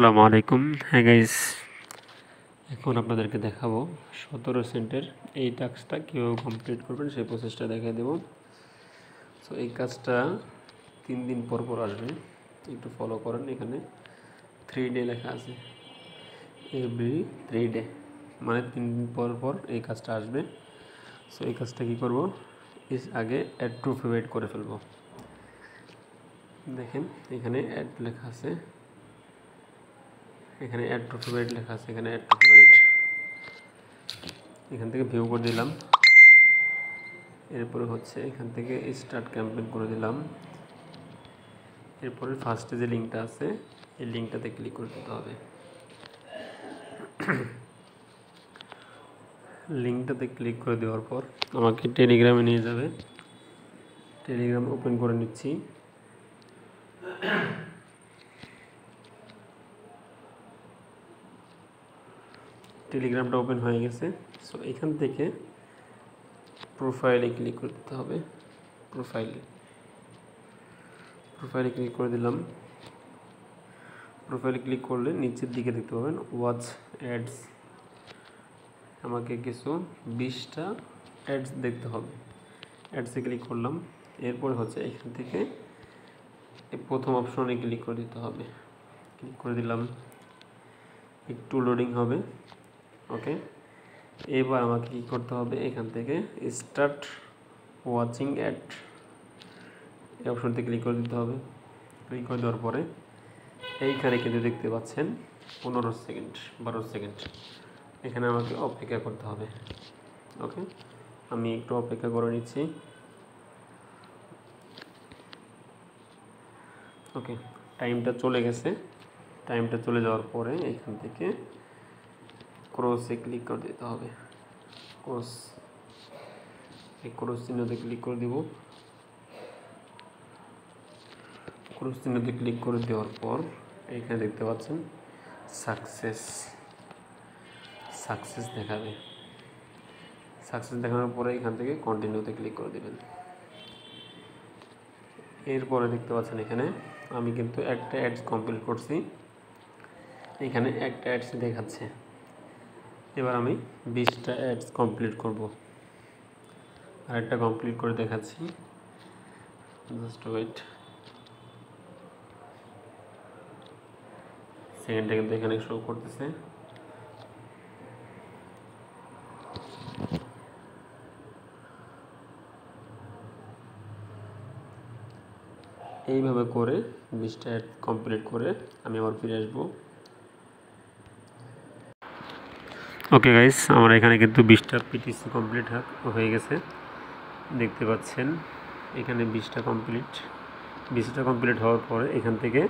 আসসালামু আলাইকুম। হ্যাঁ গাইস, এখন আপনাদেরকে দেখাবো 17 সেন্টের এই টাস্কটা কীভাবে কমপ্লিট করবেন সেই প্রসেসটা দেখিয়ে দেব। সো এই কাজটা 3 দিন পর পর আসবে, একটু ফলো করেন। এখানে 3 ডে লেখা আছে, এভরি 3 ডে, মানে 3 দিন পর পর এই কাজটা আসবে। সো এই কাজটা কী করবো, আগে অ্যাড টু ফেভারিট করে ফেলবো। দেখেন এখানে অ্যাড লেখা আছে, এখানে অ্যাড টু ফেভারিট লেখা আছে, এখানে অ্যাড টু ফেভারিট, এখান থেকে ভিউ করে দিলাম। এরপরে হচ্ছে এখান থেকে স্টার্ট ক্যাম্পেইন করে দিলাম। এরপরে ফার্স্টে যে লিঙ্কটা আছে এই লিঙ্কটাতে ক্লিক করে দিতে হবে। লিঙ্কটাতে ক্লিক করে দেওয়ার পর আমাকে টেলিগ্রামে নিয়ে যাবে। টেলিগ্রাম ওপেন করে নিচ্ছি। টেলিগ্রামটা ওপেন হয়ে গেছে। সো এখান থেকে প্রোফাইলে ক্লিক করে দিতে হবে। প্রোফাইলে ক্লিক করে দিলাম। প্রোফাইলে ক্লিক করলে নিচের দিকে দেখতে পাবেন ওয়াচ অ্যাডস। আমাকে কিছু 20টা অ্যাডস দেখতে হবে। অ্যাডসে ক্লিক করলাম। এরপরে হচ্ছে এখান থেকে প্রথম অপশনে ক্লিক করে দিতে হবে। ক্লিক করে দিলাম, একটু লোডিং হবে। ওকে, এবার আমাকে কী করতে হবে, এখান থেকে স্টার্ট ওয়াচিং অ্যাড এই অপশনতে ক্লিক করে দিতে হবে। ক্লিক করে দেওয়ার পরে এইখানে কিন্তু দেখতে পাচ্ছেন 15 সেকেন্ড 12 সেকেন্ড, এখানে আমাকে অপেক্ষা করতে হবে। ওকে, আমি একটু অপেক্ষা করে নিচ্ছি। ওকে, টাইমটা চলে গেছে। টাইমটা চলে যাওয়ার পরে এখান থেকে ক্রসে ক্লিক করে দিতে হবে। এই ক্রস চিহ্নতে ক্লিক করে দিব। ক্রস চিহ্নতে ক্লিক করে দেওয়ার পর এখানে দেখতে পাচ্ছেন সাকসেস দেখাবে। সাকসেস দেখানোর পরে এখান থেকে কন্টিনিউতে ক্লিক করে দেবেন। এরপরে দেখতে পাচ্ছেন এখানে আমি কিন্তু একটা অ্যাডস কমপ্লিট করছি, এখানে একটা অ্যাডস দেখাচ্ছে। এবার আমি 20টা অ্যাডস কমপ্লিট করব। আরেকটা কমপ্লিট করে দেখাচ্ছি, জাস্ট ওয়েট। সেকেন্ডটা কিন্তু এখানে শো করতেছে। এইভাবে করে 20টা অ্যাড কমপ্লিট করে আমি আবার ফিরে আসবো। ওকে গাইস, আমার এখানে কিন্তু 20টা পিটিসি কমপ্লিট হয়ে গেছে, দেখতে পাচ্ছেন এখানে 20টা কমপ্লিট হওয়ার পরে এখান থেকে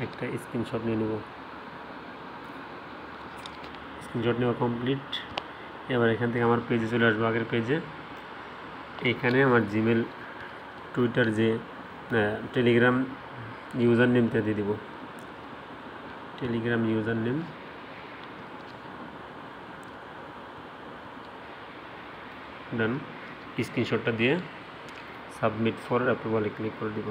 একটা স্ক্রিনশট নিয়ে নেব। স্ক্রিনশট নেওয়া কমপ্লিট। এবার এখান থেকে আমার পেজে চলে আসবো, আগের পেজে। এখানে আমার জিমেল, টুইটার, যে টেলিগ্রাম ইউজার নেমটা দিয়ে দিব। টেলিগ্রাম ইউজার নেম, ডান। স্ক্রিনশটটা দিয়ে সাবমিট ফর অ্যাপ্রুভালে ক্লিক করে দিব।